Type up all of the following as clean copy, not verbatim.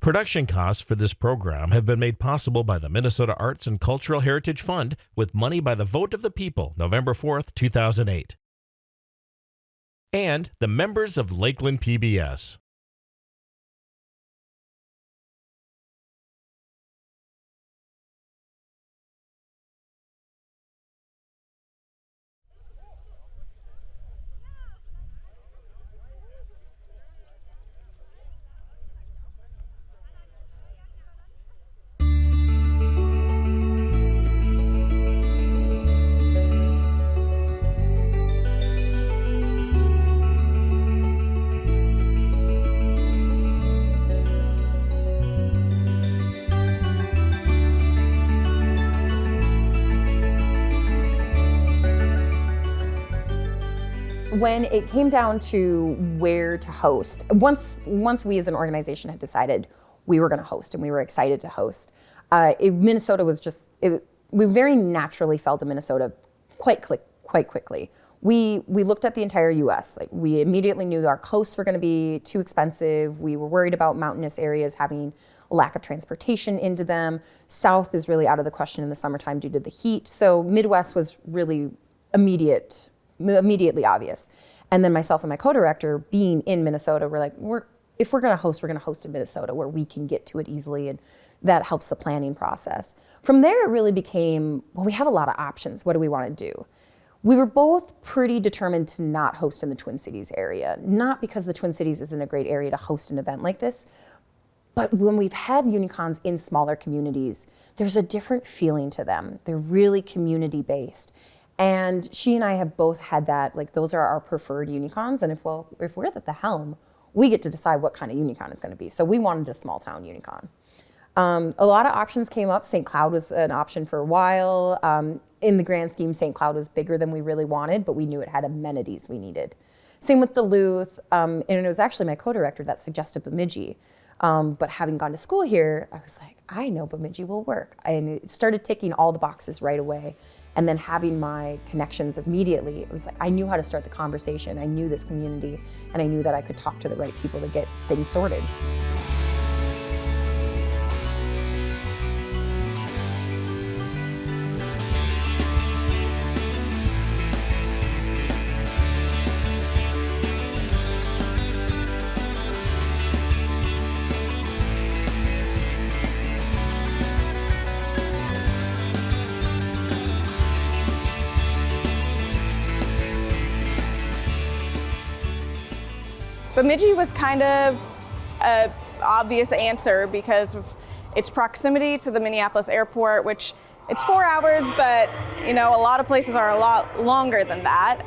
Production costs for this program have been made possible by the Minnesota Arts and Cultural Heritage Fund with money by the vote of the people, November 4th, 2008. And the members of Lakeland PBS. When it came down to where to host, once we as an organization had decided we were going to host and we were excited to host, Minnesota was just, we very naturally fell to Minnesota quite quickly. We looked at the entire U.S. Like, we immediately knew our coasts were going to be too expensive. We were worried about mountainous areas having a lack of transportation into them. South is really out of the question in the summertime due to the heat. So Midwest was really immediately obvious. And then myself and my co-director, being in Minnesota, we're like, if we're going to host in Minnesota where we can get to it easily, and that helps the planning process. From there, it really became, well, we have a lot of options. What do we want to do? We were both pretty determined to not host in the Twin Cities area, not because the Twin Cities isn't a great area to host an event like this, but when we've had Unicons in smaller communities, there's a different feeling to them. They're really community-based. And she and I have both had that, like, those are our preferred Unicons. And if we're at the helm, we get to decide what kind of Unicon it's going to be. So we wanted a small town Unicon. A lot of options came up. St. Cloud was an option for a while. In the grand scheme, St. Cloud was bigger than we really wanted, but we knew it had amenities we needed. Same with Duluth. And it was actually my co-director that suggested Bemidji. But having gone to school here, I was like, I know Bemidji will work. And it started ticking all the boxes right away. And then having my connections immediately, it was like I knew how to start the conversation. I knew this community, and I knew that I could talk to the right people to get things sorted. Bemidji was kind of an obvious answer because of its proximity to the Minneapolis airport, which it's 4 hours, but a lot of places are a lot longer than that.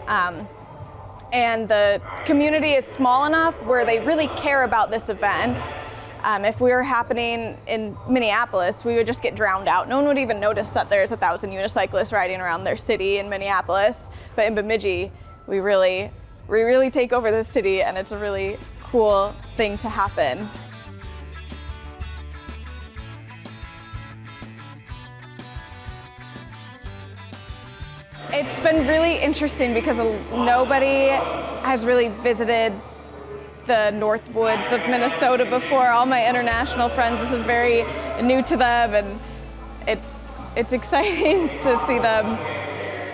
And the community is small enough where they really care about this event. If we were happening in Minneapolis, we would just get drowned out. No one would even notice that there's 1,000 unicyclists riding around their city in Minneapolis. But in Bemidji, we really take over the city, and it's a really cool thing to happen. It's been really interesting because nobody has really visited the North Woods of Minnesota before. All my international friends, this is very new to them, and it's exciting to see them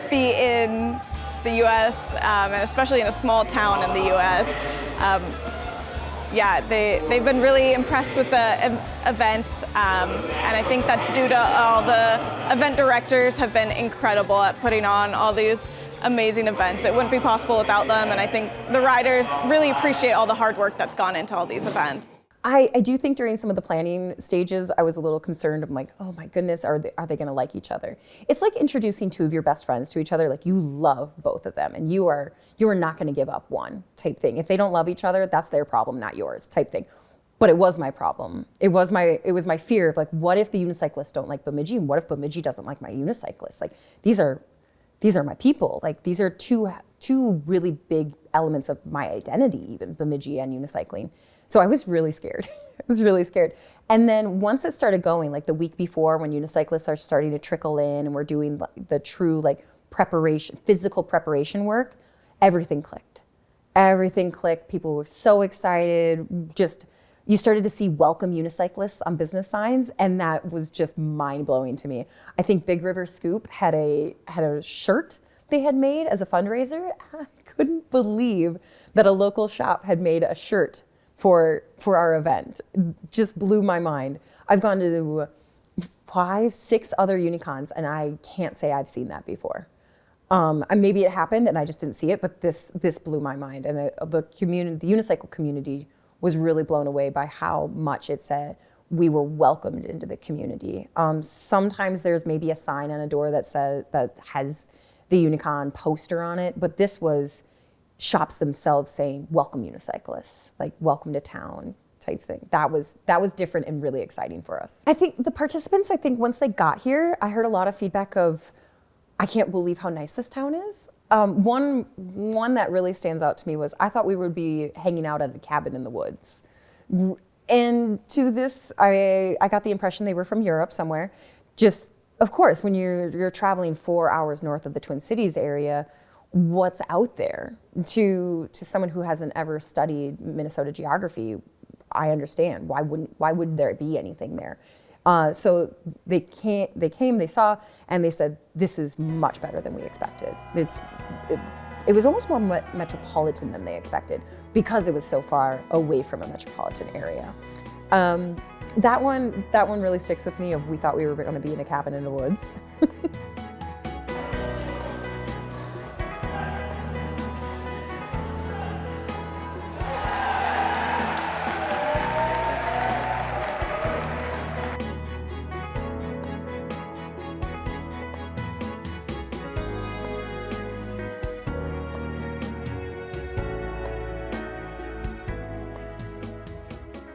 be in the U.S. And especially in a small town in the U.S. They've been really impressed with the event, and I think that's due to all the event directors have been incredible at putting on all these amazing events. It wouldn't be possible without them, and I think the riders really appreciate all the hard work that's gone into all these events. I do think during some of the planning stages, I was a little concerned. I'm like, oh my goodness, are they going to like each other? It's like introducing two of your best friends to each other. Like, you love both of them, and you are not going to give up one type thing. If they don't love each other, that's their problem, not yours type thing. But it was my problem. It was my fear of, like, what if the unicyclists don't like Bemidji, and what if Bemidji doesn't like my unicyclists? Like, these are my people. Like, these are two really big elements of my identity, even Bemidji and unicycling. So I was really scared. And then once it started going, like the week before, when unicyclists are starting to trickle in and we're doing the true physical preparation work, everything clicked. People were so excited. Just, You started to see welcome unicyclists on business signs, and that was just mind-blowing to me. I think Big River Scoop had a shirt they had made as a fundraiser. I couldn't believe that a local shop had made a shirt for our event. Just blew my mind. I've gone to 5, 6 other Unicons, and I can't say I've seen that before. And maybe it happened and I just didn't see it, but this blew my mind. And the unicycle community was really blown away by how much it said we were welcomed into the community. Sometimes there's maybe a sign on a door that has the Unicon poster on it, but this was shops themselves saying, welcome unicyclists, like welcome to town type thing. That was different and really exciting for us. I think the participants, once they got here, I heard a lot of feedback of, I can't believe how nice this town is. One that really stands out to me was, I thought we would be hanging out at a cabin in the woods. And to this, I got the impression they were from Europe somewhere. Just, of course, when you're traveling 4 hours north of the Twin Cities area, what's out there? To someone who hasn't ever studied Minnesota geography, I understand. Why would there be anything there? So they came, they saw, and they said, this is much better than we expected. It was almost more metropolitan than they expected because it was so far away from a metropolitan area. That one really sticks with me of we thought we were going to be in a cabin in the woods.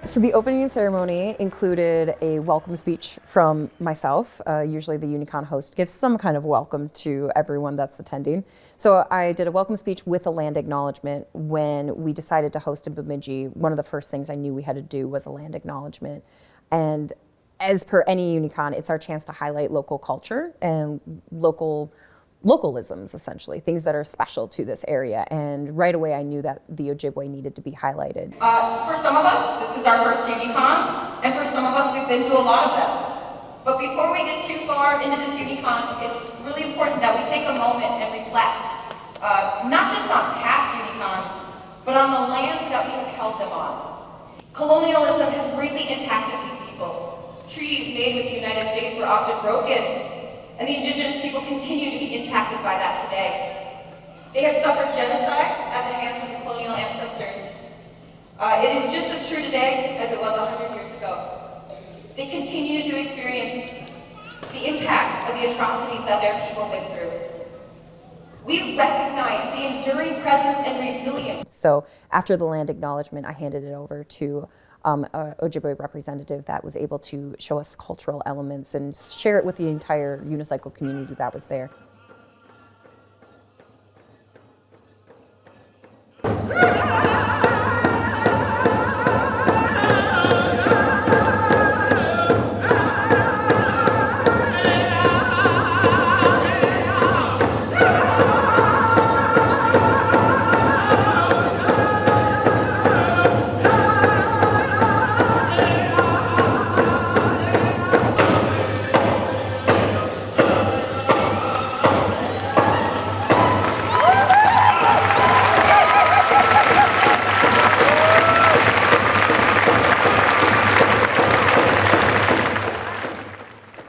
So the opening ceremony included a welcome speech from myself. Usually the Unicon host gives some kind of welcome to everyone that's attending. So I did a welcome speech with a land acknowledgement. When we decided to host in Bemidji, one of the first things I knew we had to do was a land acknowledgement. And as per any Unicon, it's our chance to highlight local culture and localisms, essentially, things that are special to this area. And right away I knew that the Ojibwe needed to be highlighted. For some of us, this is our first Unicon, and for some of us, we've been to a lot of them. But before we get too far into this Unicon, it's really important that we take a moment and reflect, not just on past Unicons, but on the land that we have held them on. Colonialism has greatly impacted these people. Treaties made with the United States were often broken, and the indigenous people continue to be impacted by that today. They have suffered genocide at the hands of the colonial ancestors. It is just as true today as it was 100 years ago. They continue to experience the impacts of the atrocities that their people went through. We recognize the enduring presence and resilience. So after the land acknowledgement, I handed it over to an Ojibwe representative that was able to show us cultural elements and share it with the entire unicycle community that was there.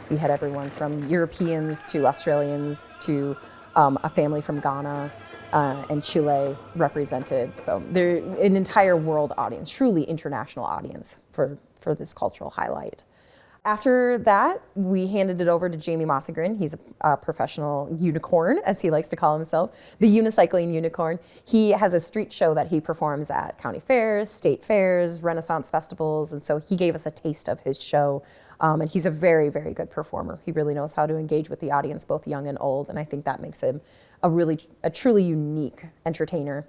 We had everyone from Europeans to Australians to a family from Ghana and Chile represented. So they're an entire world audience, truly international audience for this cultural highlight. After that, we handed it over to Jamie Mossegren. He's a professional unicorn, as he likes to call himself, the unicycling unicorn. He has a street show that he performs at county fairs, state fairs, Renaissance festivals, and so he gave us a taste of his show. And he's a very, very good performer. He really knows how to engage with the audience, both young and old, and I think that makes him a truly unique entertainer.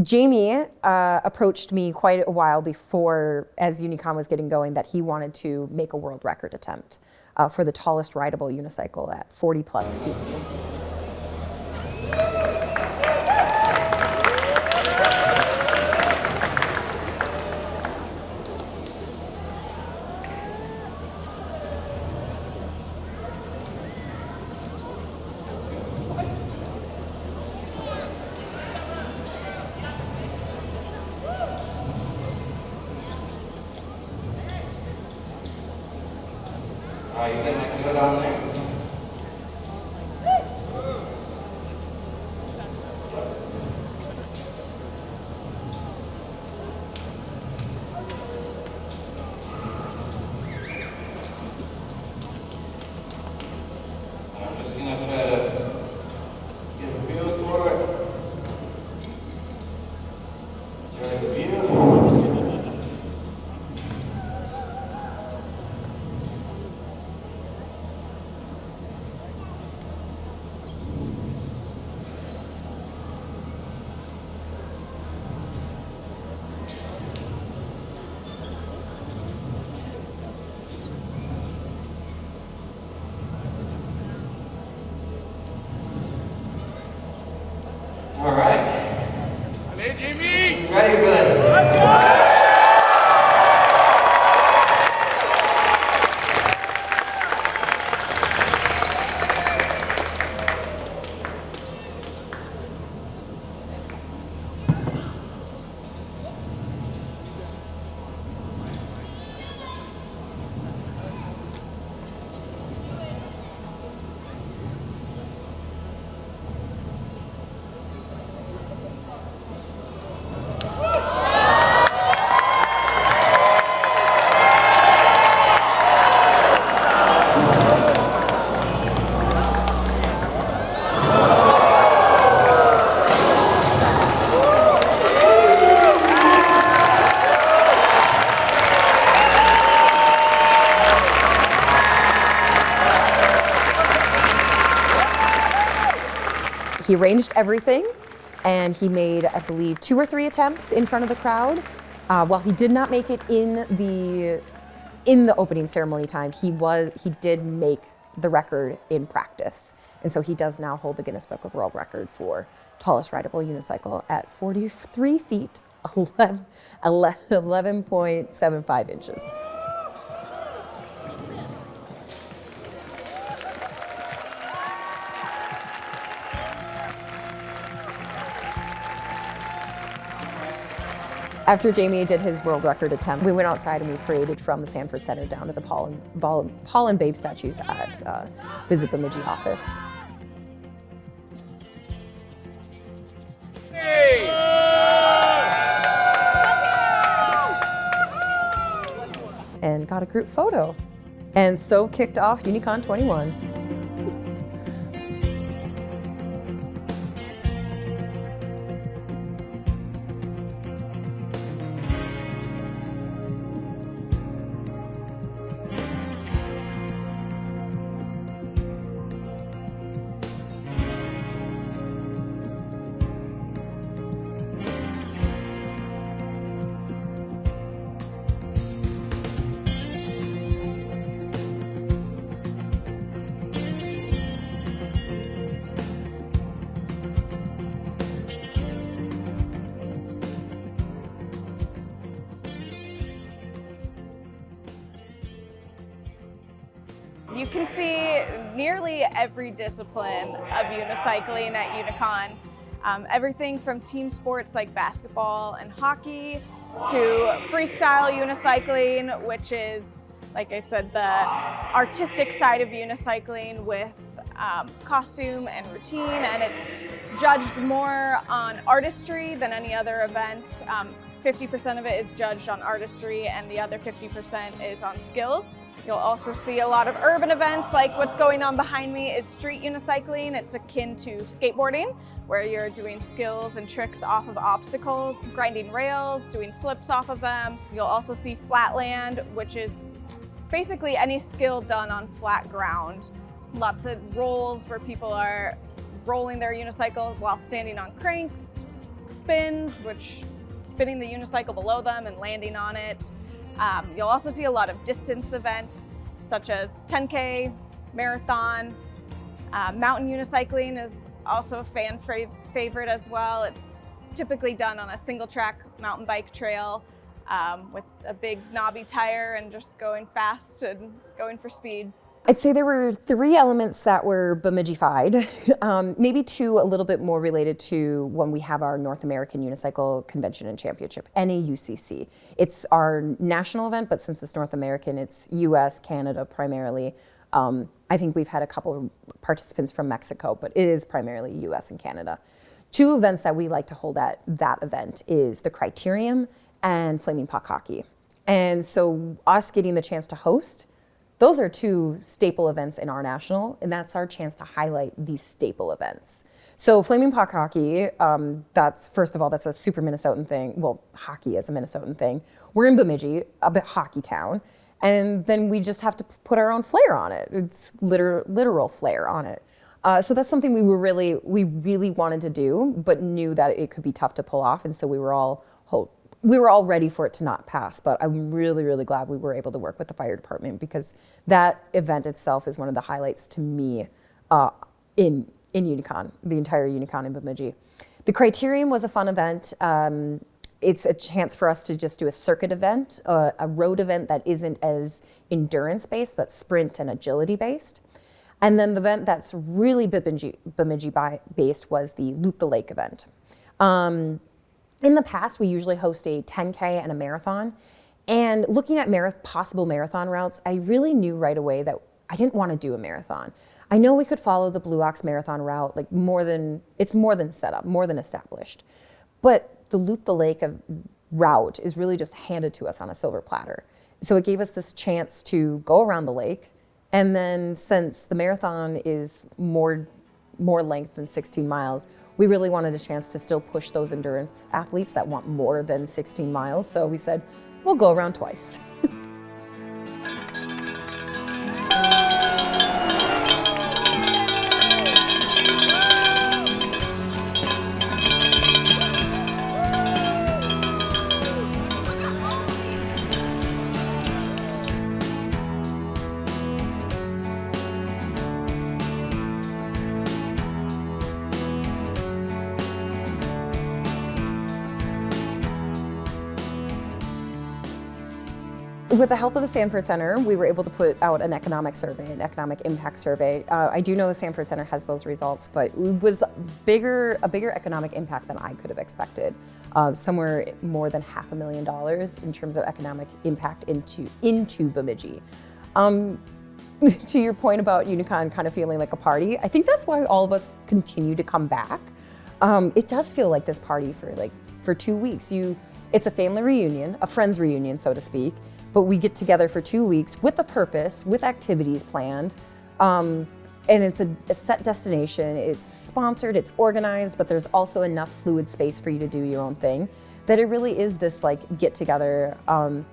Jamie approached me quite a while before, as Unicon was getting going, that he wanted to make a world record attempt for the tallest rideable unicycle at 40 plus feet. Alright, you think I can go down there? I'm just gonna try to get a feel for it. Enjoy the view. All right. Allez, Jimmy! Who's ready for this? He arranged everything, and he made, I believe, 2 or 3 attempts in front of the crowd. While he did not make it in the opening ceremony time, he did make the record in practice, and so he does now hold the Guinness Book of World Record for tallest rideable unicycle at 43 feet 11.75 inches. After Jamie did his world record attempt, we went outside and we paraded from the Sanford Center down to the Paul and Babe statues at Visit Bemidji office. Hey! And got a group photo. And so kicked off Unicon 21. You can see nearly every discipline of unicycling at Unicon. Everything from team sports like basketball and hockey to freestyle unicycling, which is, like I said, the artistic side of unicycling with costume and routine, and it's judged more on artistry than any other event. 50% of it is judged on artistry and the other 50% is on skills. You'll also see a lot of urban events, like what's going on behind me is street unicycling. It's akin to skateboarding, where you're doing skills and tricks off of obstacles, grinding rails, doing flips off of them. You'll also see flatland, which is basically any skill done on flat ground. Lots of rolls where people are rolling their unicycle while standing on cranks, spins, which spinning the unicycle below them and landing on it. You'll also see a lot of distance events such as 10K, marathon. Mountain unicycling is also a fan favorite as well. It's typically done on a single track mountain bike trail with a big knobby tire and just going fast and going for speed. I'd say there were 3 elements that were Bemidji-fied, maybe 2 a little bit more related to when we have our North American Unicycle Convention and Championship, NAUCC. It's our national event, but since it's North American, it's US, Canada primarily. I think we've had a couple of participants from Mexico, but it is primarily US and Canada. 2 events that we like to hold at that event is the Criterium and Flaming Puck Hockey. And so us getting the chance to host, those are 2 staple events in our national, and that's our chance to highlight these staple events. So Flaming Puck Hockey, that's, first of all, that's a super Minnesotan thing. Well, hockey is a Minnesotan thing. We're in Bemidji, a bit hockey town, and then we just have to put our own flair on it. It's literal flair on it. So that's something we really wanted to do, but knew that it could be tough to pull off, and so we were all ready for it to not pass, but I'm really, really glad we were able to work with the fire department, because that event itself is one of the highlights to me in Unicon, the entire Unicon in Bemidji. The Criterium was a fun event. It's a chance for us to just do a circuit event, a road event that isn't as endurance-based, but sprint and agility-based. And then the event that's really Bemidji-based was the Loop the Lake event. In the past, we usually host a 10K and a marathon. And looking at possible marathon routes, I really knew right away that I didn't want to do a marathon. I know we could follow the Blue Ox Marathon route, it's more than set up, more than established. But the Loop the Lake route is really just handed to us on a silver platter. So it gave us this chance to go around the lake. And then since the marathon is more length than 16 miles, we really wanted a chance to still push those endurance athletes that want more than 16 miles. So we said, we'll go around twice. With the help of the Sanford Center, we were able to put out an economic survey, an economic impact survey. I do know the Sanford Center has those results, but it was a bigger economic impact than I could have expected. Somewhere more than $500,000 in terms of economic impact into Bemidji. To your point about Unicon kind of feeling like a party, I think that's why all of us continue to come back. It does feel like this party for 2 weeks. It's a family reunion, a friends reunion, so to speak. But we get together for 2 weeks with a purpose, with activities planned, and it's a set destination. It's sponsored, it's organized, but there's also enough fluid space for you to do your own thing, that it really is this get together. I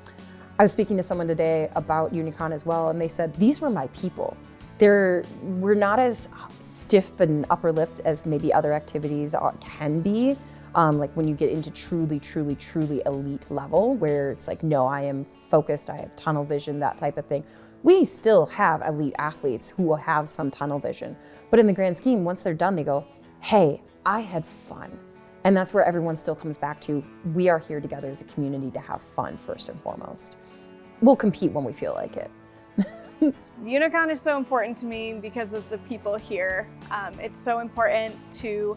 was speaking to someone today about Unicon as well, and they said, these were my people. We're not as stiff and upper-lipped as maybe other activities can be. Like when you get into truly elite level, where it's like, no, I am focused, I have tunnel vision, that type of thing. We still have elite athletes who will have some tunnel vision. But in the grand scheme, once they're done, they go, hey, I had fun. And that's where everyone still comes back to, we are here together as a community to have fun first and foremost. We'll compete when we feel like it. Unicon is so important to me because of the people here. It's so important to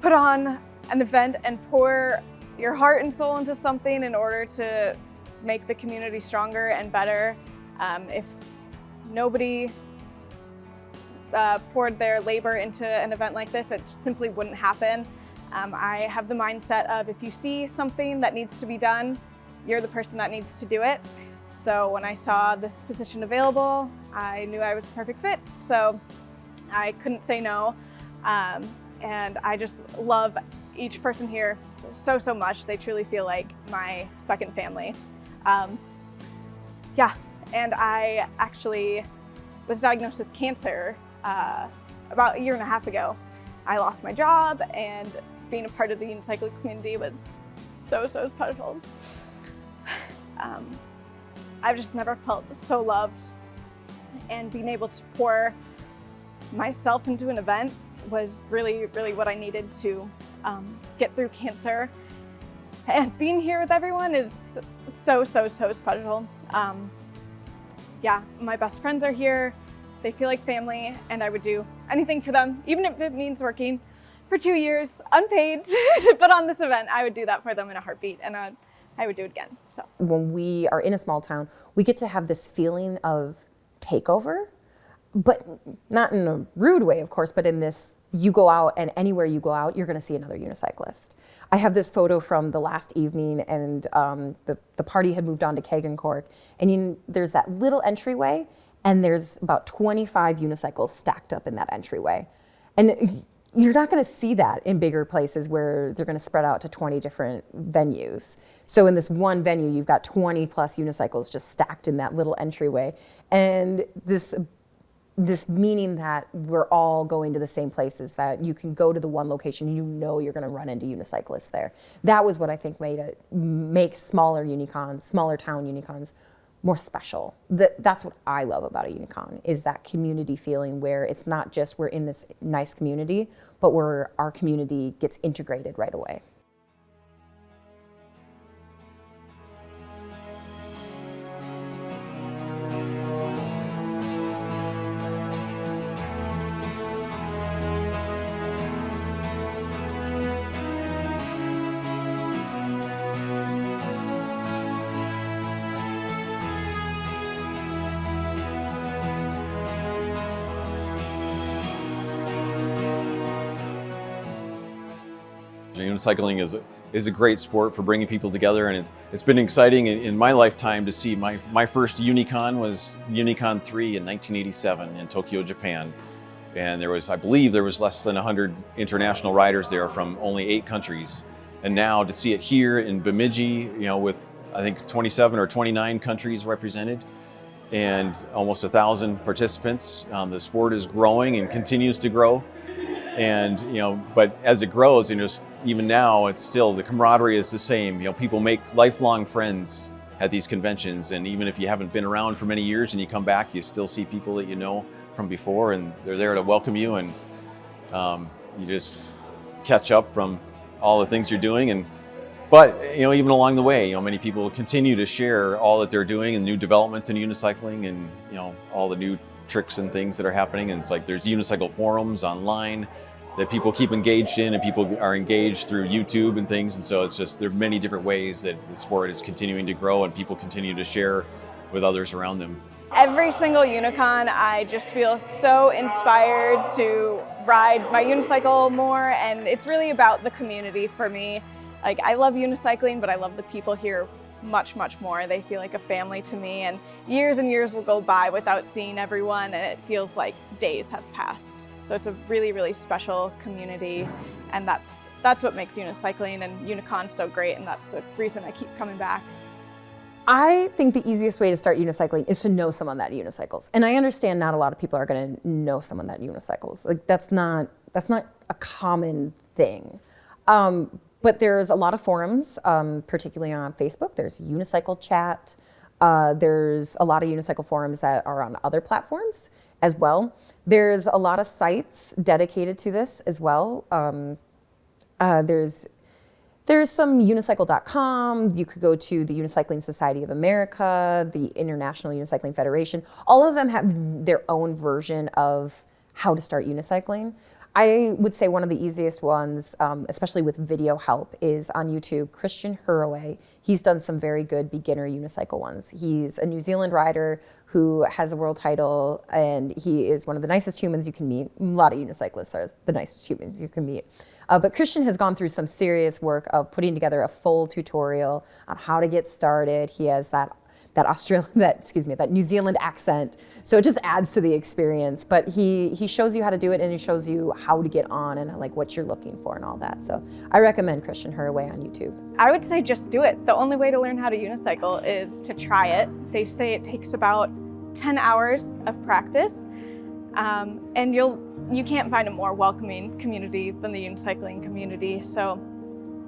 put on an event and pour your heart and soul into something in order to make the community stronger and better. If nobody poured their labor into an event like this, it simply wouldn't happen. I have the mindset of, if you see something that needs to be done, you're the person that needs to do it. So when I saw this position available, I knew I was a perfect fit, so I couldn't say no. And I just love each person here so much. They truly feel like my second family. Yeah, and I actually was diagnosed with cancer about 1.5 years ago. I lost my job, and being a part of the unicycling community was so special. I've just never felt so loved, and being able to pour myself into an event was really what I needed to get through cancer. And being here with everyone is so special. yeah, my best friends are here. They feel like family, and I would do anything for them, even if it means working for 2 years unpaid to put on this event. I would do that for them in a heartbeat, and I would do it again. So when we are in a small town, we get to have this feeling of takeover, but not in a rude way, of course, but in this, you go out and anywhere you go out, you're going to see another unicyclist. I have this photo from the last evening, and the party had moved on to Keg and Cork, and there's that little entryway, and there's about 25 unicycles stacked up in that entryway. And you're not going to see that in bigger places where they're going to spread out to 20 different venues. So in this one venue, you've got 20 plus unicycles just stacked in that little entryway. And this meaning that we're all going to the same places, that you can go to the one location, you know you're going to run into unicyclists there. That was what I think make smaller Unicons, smaller town Unicons, more special. That's what I love about a Unicon, is that community feeling where it's not just we're in this nice community, but where our community gets integrated right away. Unicycling is a great sport for bringing people together, and it's been exciting in my lifetime to see. My first Unicon was Unicon 3 in 1987 in Tokyo, Japan. And I believe there was less than 100 international riders there from only 8 countries. And now to see it here in Bemidji, with I think 27 or 29 countries represented and almost 1,000 participants, the sport is growing and continues to grow. And but as it grows, even now, it's still, the camaraderie is the same. People make lifelong friends at these conventions, and even if you haven't been around for many years and you come back, you still see people that you know from before, and they're there to welcome you, and you just catch up from all the things you're doing. But even along the way, many people continue to share all that they're doing and new developments in unicycling, and all the new tricks and things that are happening. And it's like there's unicycle forums online that people keep engaged in, and people are engaged through YouTube and things. And so it's just, there are many different ways that the sport is continuing to grow, and people continue to share with others around them. every single Unicon, I just feel so inspired to ride my unicycle more, and it's really about the community for me. Like, I love unicycling, but I love the people here much, much more. They feel like a family to me, and years will go by without seeing everyone, and it feels like days have passed. So it's a really, really special community, and that's what makes unicycling and Unicon so great, and that's the reason I keep coming back. I think the easiest way to start unicycling is to know someone that unicycles. And I understand not a lot of people are going to know someone that unicycles. Like, that's not a common thing. But there's a lot of forums, particularly on Facebook. There's Unicycle Chat. There's a lot of unicycle forums that are on other platforms as well. There's a lot of sites dedicated to this as well. There's some unicycle.com. You could go to the Unicycling Society of America, the International Unicycling Federation. All of them have their own version of how to start unicycling. I would say one of the easiest ones, especially with video help, is on YouTube, Kirsten Goldstein. He's done some very good beginner unicycle ones. He's a New Zealand rider who has a world title, and he is one of the nicest humans you can meet. A lot of unicyclists are the nicest humans you can meet. But Kirsten has gone through some serious work of putting together a full tutorial on how to get started. He has that New Zealand accent, so it just adds to the experience. But he shows you how to do it, and he shows you how to get on and like what you're looking for and all that. So I recommend Kirsten Goldstein on YouTube. I would say just do it. The only way to learn how to unicycle is to try it. They say it takes about 10 hours of practice, and you can't find a more welcoming community than the unicycling community. So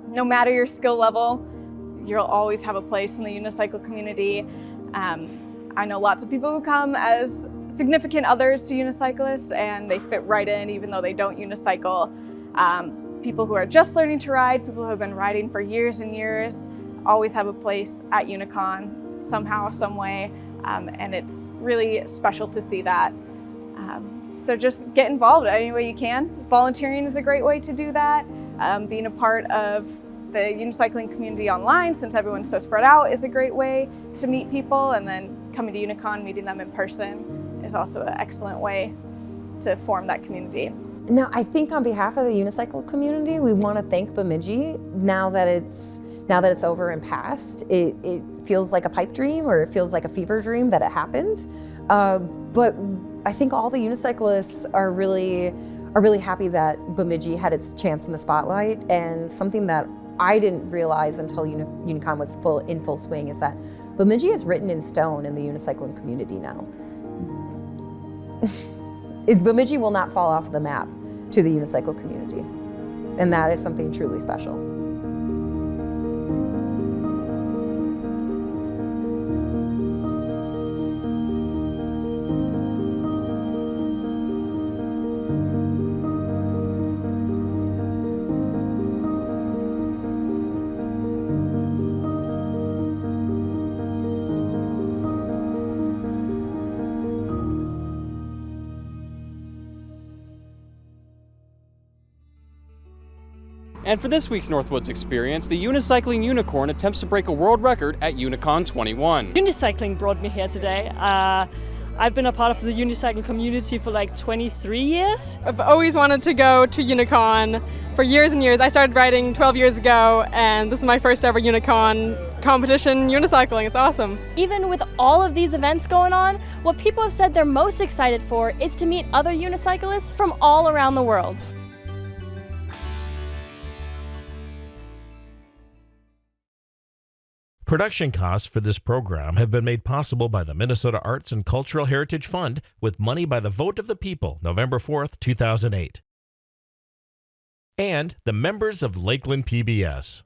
no matter your skill level, you'll always have a place in the unicycle community. I know lots of people who come as significant others to unicyclists, and they fit right in even though they don't unicycle. People who are just learning to ride, people who have been riding for years and years, always have a place at Unicon somehow, some way. and it's really special to see that. So just get involved any way you can. Volunteering is a great way to do that. Being a part of the unicycling community online, since everyone's so spread out, is a great way to meet people, and then coming to Unicon, meeting them in person is also an excellent way to form that community. Now, I think on behalf of the unicycle community, we want to thank Bemidji. Now that it's over and past, it feels like a pipe dream, or it feels like a fever dream that it happened. But I think all the unicyclists are really happy that Bemidji had its chance in the spotlight. And something that I didn't realize until Unicon was in full swing is that Bemidji is written in stone in the unicycling community now. Bemidji will not fall off the map to the unicycle community, and that is something truly special. And for this week's Northwoods Experience, the Unicycling Unicorn attempts to break a world record at Unicon 21. Unicycling brought me here today. I've been a part of the unicycling community for like 23 years. I've always wanted to go to Unicon for years and years. I started riding 12 years ago, and this is my first ever Unicon competition unicycling. It's awesome. Even with all of these events going on, what people have said they're most excited for is to meet other unicyclists from all around the world. Production costs for this program have been made possible by the Minnesota Arts and Cultural Heritage Fund with money by the vote of the people, November 4th, 2008. And the members of Lakeland PBS.